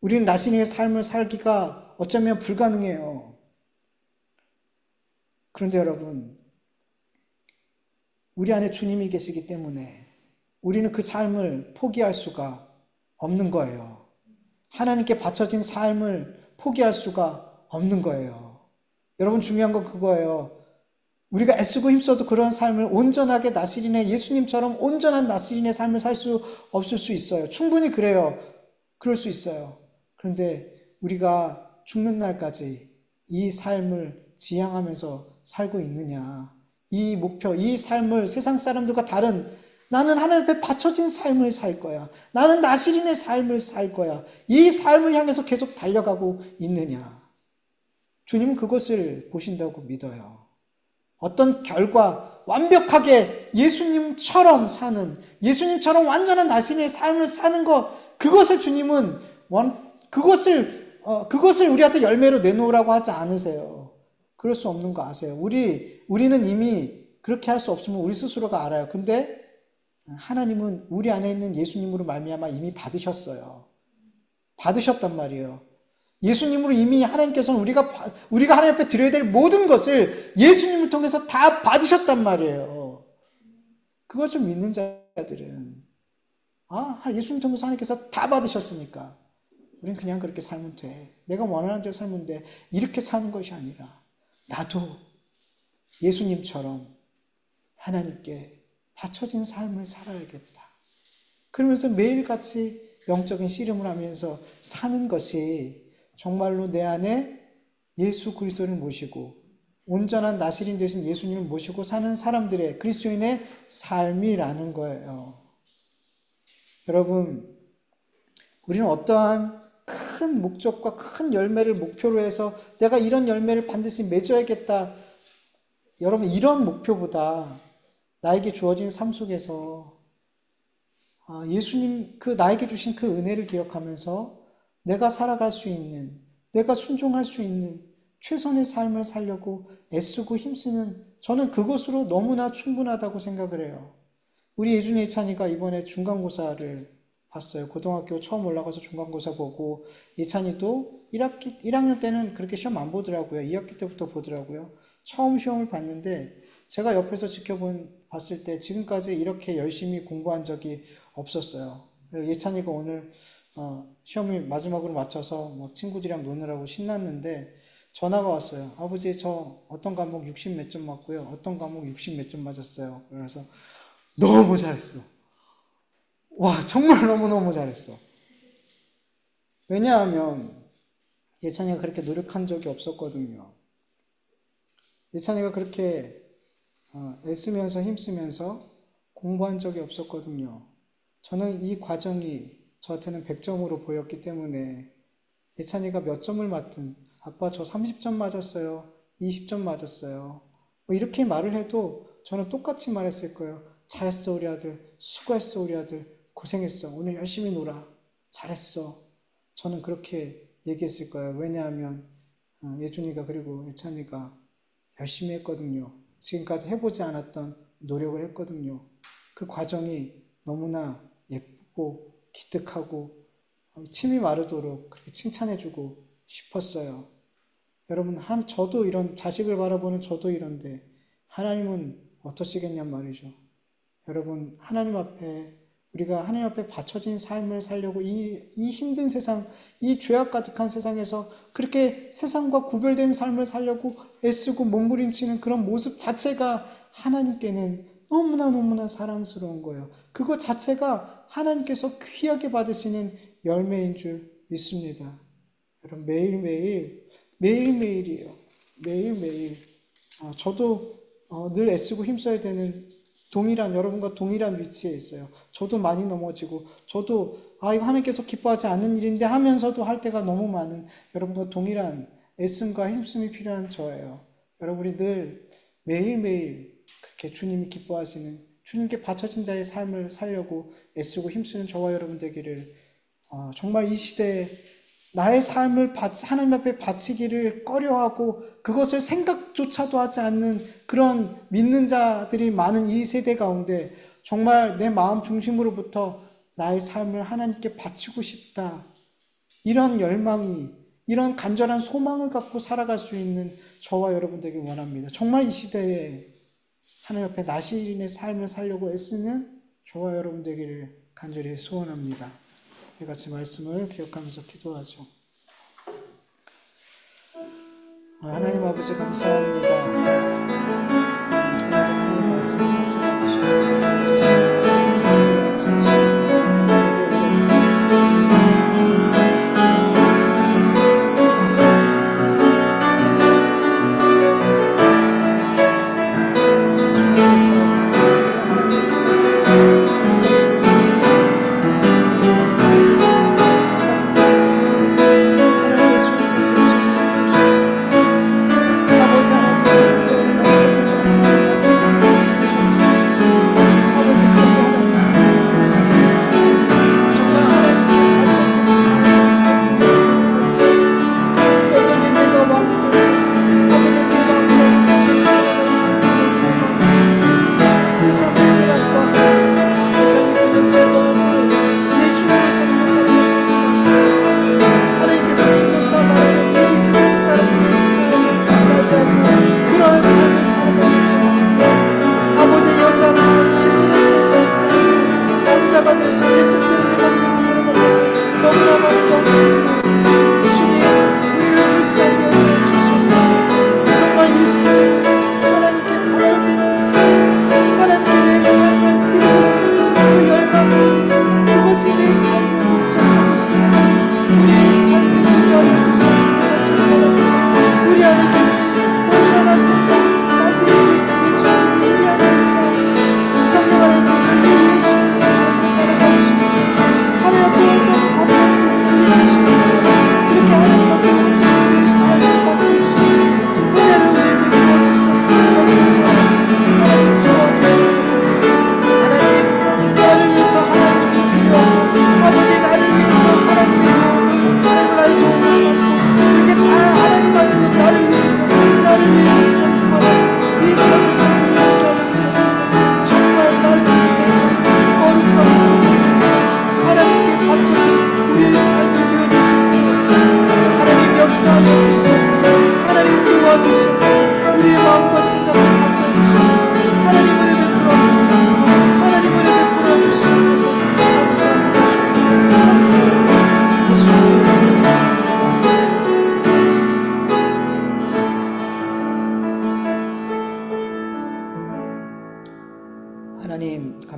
우리는 나실인의 삶을 살기가 어쩌면 불가능해요. 그런데 여러분, 우리 안에 주님이 계시기 때문에 우리는 그 삶을 포기할 수가 없는 거예요. 하나님께 바쳐진 삶을 포기할 수가 없는 거예요. 여러분, 중요한 건 그거예요. 우리가 애쓰고 힘써도 그런 삶을 온전하게 나실인의 예수님처럼 온전한 나실인의 삶을 살 수 없을 수 있어요. 충분히 그래요. 그럴 수 있어요. 그런데 우리가 죽는 날까지 이 삶을 지향하면서 살고 있느냐, 이 목표, 이 삶을 세상 사람들과 다른 나는 하나님 앞에 바쳐진 삶을 살 거야. 나는 나시린의 삶을 살 거야. 이 삶을 향해서 계속 달려가고 있느냐. 주님은 그것을 보신다고 믿어요. 어떤 결과, 완벽하게 예수님처럼 사는, 예수님처럼 완전한 나시린의 삶을 사는 것, 그것을 주님은 그것을 우리한테 열매로 내놓으라고 하지 않으세요. 그럴 수 없는 거 아세요? 우리는 이미 그렇게 할 수 없으면 우리 스스로가 알아요. 근데 하나님은 우리 안에 있는 예수님으로 말미암아 이미 받으셨어요. 받으셨단 말이에요. 예수님으로 이미 하나님께서는 우리가 하나님 앞에 드려야 될 모든 것을 예수님을 통해서 다 받으셨단 말이에요. 그것을 믿는 자들은 예수님 통해서 하나님께서 다 받으셨으니까 우리는 그냥 그렇게 살면 돼. 내가 원하는 대로 살면 돼. 이렇게 사는 것이 아니라 나도 예수님처럼 하나님께 바쳐진 삶을 살아야겠다. 그러면서 매일같이 영적인 씨름을 하면서 사는 것이 정말로 내 안에 예수 그리스도를 모시고 온전한 나시린 되신 예수님을 모시고 사는 사람들의 그리스도인의 삶이라는 거예요. 여러분, 우리는 어떠한 큰 목적과 큰 열매를 목표로 해서 내가 이런 열매를 반드시 맺어야겠다. 여러분, 이런 목표보다 나에게 주어진 삶 속에서 예수님 나에게 주신 그 은혜를 기억하면서 내가 살아갈 수 있는, 내가 순종할 수 있는 최선의 삶을 살려고 애쓰고 힘쓰는, 저는 그것으로 너무나 충분하다고 생각을 해요. 우리 예준이 예찬이가 이번에 중간고사를 봤어요. 고등학교 처음 올라가서 중간고사 보고, 예찬이도 1학년 때는 그렇게 시험 안 보더라고요. 2학기 때부터 보더라고요. 처음 시험을 봤는데 제가 옆에서 봤을 때 지금까지 이렇게 열심히 공부한 적이 없었어요. 예찬이가 오늘 시험을 마지막으로 맞춰서 친구들이랑 노느라고 신났는데 전화가 왔어요. 아버지, 저 어떤 과목 60 몇 점 맞고요. 어떤 과목 60 몇 점 맞았어요. 그래서 너무 잘했어. 와, 정말 너무너무 잘했어. 왜냐하면 예찬이가 그렇게 노력한 적이 없었거든요. 예찬이가 그렇게 애쓰면서 힘쓰면서 공부한 적이 없었거든요. 저는 이 과정이 저한테는 100점으로 보였기 때문에 예찬이가 몇 점을 맞든 아빠 저 30점 맞았어요. 20점 맞았어요. 이렇게 말을 해도 저는 똑같이 말했을 거예요. 잘했어 우리 아들. 수고했어 우리 아들. 고생했어. 오늘 열심히 놀아. 잘했어. 저는 그렇게 얘기했을 거예요. 왜냐하면 예준이가 그리고 예찬이가 열심히 했거든요. 지금까지 해보지 않았던 노력을 했거든요. 그 과정이 너무나 예쁘고 기특하고 침이 마르도록 그렇게 칭찬해주고 싶었어요. 여러분, 저도 이런 자식을 바라보는 저도 이런데 하나님은 어떠시겠냔 말이죠. 여러분, 우리가 하나님 앞에 바쳐진 삶을 살려고 이 힘든 세상, 이 죄악 가득한 세상에서 그렇게 세상과 구별된 삶을 살려고 애쓰고 몸부림치는 그런 모습 자체가 하나님께는 너무나 사랑스러운 거예요. 그것 자체가 하나님께서 귀하게 받으시는 열매인 줄 믿습니다. 여러분, 매일매일이에요. 매일매일. 저도 늘 애쓰고 힘써야 되는 여러분과 동일한 위치에 있어요. 저도 많이 넘어지고, 저도 이거 하나님께서 기뻐하지 않는 일인데 하면서도 할 때가 너무 많은 여러분과 동일한 애씀과 힘씀이 필요한 저예요. 여러분이 늘 매일매일 그렇게 주님이 기뻐하시는, 주님께 바쳐진 자의 삶을 살려고 애쓰고 힘쓰는 저와 여러분 되기를, 정말 이 시대에 나의 삶을 하나님 앞에 바치기를 꺼려하고 그것을 생각조차도 하지 않는 그런 믿는 자들이 많은 이 세대 가운데 정말 내 마음 중심으로부터 나의 삶을 하나님께 바치고 싶다. 이런 열망이, 이런 간절한 소망을 갖고 살아갈 수 있는 저와 여러분 되길 원합니다. 정말 이 시대에 하나님 앞에 나시린의 삶을 살려고 애쓰는 저와 여러분 되기를 간절히 소원합니다. 같이 말씀을 기억하면서 기도하죠. 하나님 아버지 감사합니다. 하나님 말씀을 같이 나누시고 주님께서 하나님의 뜻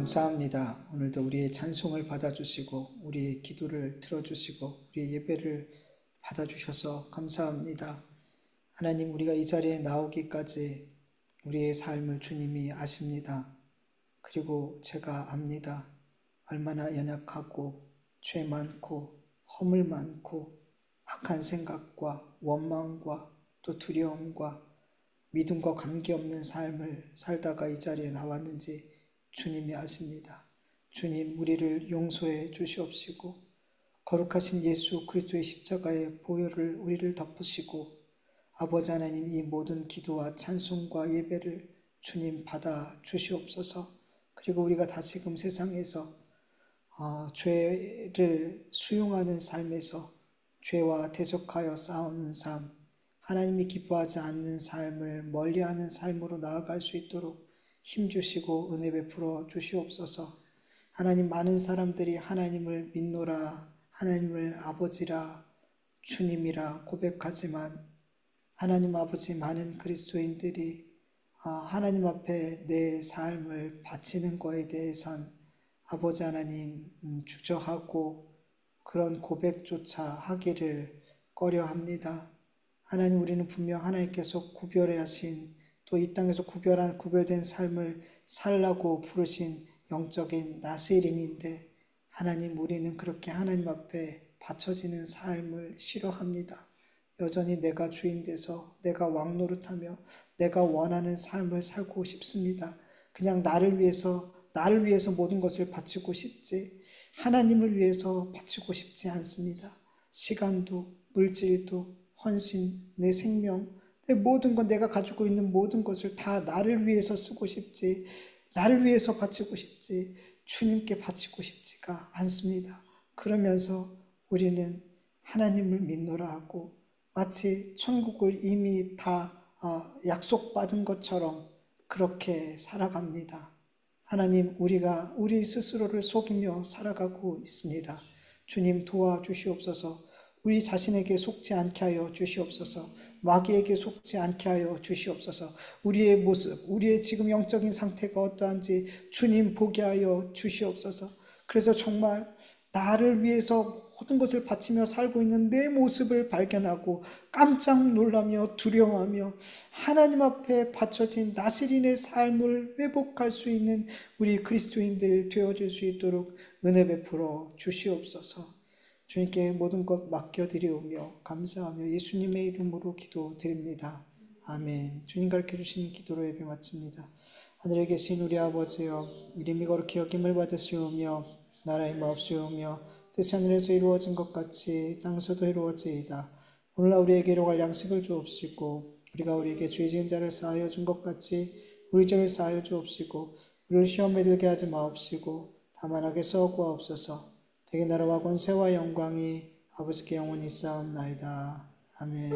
감사합니다. 오늘도 우리의 찬송을 받아주시고 우리의 기도를 들어주시고 우리의 예배를 받아주셔서 감사합니다. 하나님, 우리가 이 자리에 나오기까지 우리의 삶을 주님이 아십니다. 그리고 제가 압니다. 얼마나 연약하고 죄 많고 허물 많고 악한 생각과 원망과 또 두려움과 믿음과 관계없는 삶을 살다가 이 자리에 나왔는지 주님이 아십니다. 주님, 우리를 용서해 주시옵시고 거룩하신 예수 그리스도의 십자가의 보혈을 우리를 덮으시고 아버지 하나님, 이 모든 기도와 찬송과 예배를 주님 받아 주시옵소서. 그리고 우리가 다시금 세상에서 죄를 수용하는 삶에서 죄와 대적하여 싸우는 삶, 하나님이 기뻐하지 않는 삶을 멀리하는 삶으로 나아갈 수 있도록 힘주시고 은혜 베풀어 주시옵소서. 하나님, 많은 사람들이 하나님을 믿노라, 하나님을 아버지라, 주님이라 고백하지만 하나님 아버지, 많은 그리스도인들이 하나님 앞에 내 삶을 바치는 것에 대해선 아버지 하나님 주저하고 그런 고백조차 하기를 꺼려합니다. 하나님, 우리는 분명 하나님께서 구별해 하신, 또 이 땅에서 구별된 삶을 살라고 부르신 영적인 나세린인데, 하나님, 우리는 그렇게 하나님 앞에 바쳐지는 삶을 싫어합니다. 여전히 내가 주인 돼서 내가 왕 노릇하며 내가 원하는 삶을 살고 싶습니다. 그냥 나를 위해서 모든 것을 바치고 싶지, 하나님을 위해서 바치고 싶지 않습니다. 시간도 물질도 헌신, 내 생명, 내 모든 것, 내가 가지고 있는 모든 것을 다 나를 위해서 쓰고 싶지, 나를 위해서 바치고 싶지, 주님께 바치고 싶지가 않습니다. 그러면서 우리는 하나님을 믿노라 하고 마치 천국을 이미 다 약속받은 것처럼 그렇게 살아갑니다. 하나님, 우리가 우리 스스로를 속이며 살아가고 있습니다. 주님, 도와주시옵소서. 우리 자신에게 속지 않게 하여 주시옵소서. 마귀에게 속지 않게 하여 주시옵소서. 우리의 모습, 우리의 지금 영적인 상태가 어떠한지 주님 보게 하여 주시옵소서. 그래서 정말 나를 위해서 모든 것을 바치며 살고 있는 내 모습을 발견하고 깜짝 놀라며 두려워하며 하나님 앞에 바쳐진 나시린의 삶을 회복할 수 있는 우리 그리스도인들 되어줄 수 있도록 은혜 베풀어 주시옵소서. 주님께 모든 것 맡겨드리오며 감사하며 예수님의 이름으로 기도드립니다. 아멘. 주님 가르쳐주신 기도로 예배 마칩니다. 하늘에 계신 우리 아버지여, 이름이 거룩히 여김을 받으시오며 나라의 마옵시오며 뜻이 하늘에서 이루어진 것 같이 땅에서도 이루어지이다. 오늘날 우리에게 일용할 양식을 주옵시고 우리가 우리에게 죄 지은 자를 사하여 준 것 같이 우리 죄를 사하여 주옵시고 우리를 시험에 들게 하지 마옵시고 다만 악에서 구하옵소서. 대개 나라와 권세와 영광이 아버지께 영원히 있사옵나이다. 아멘.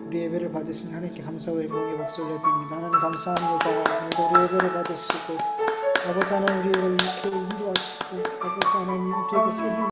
우리 예배를 받으신 하나님께 감사와 영광의 박수를 올려드립니다. 하나님 감사합니다. 오늘도 우리 예배를 받으시고 아버지 하나님, 우리를 이렇게 인도하시고 아버지 하나님, 우리에게 새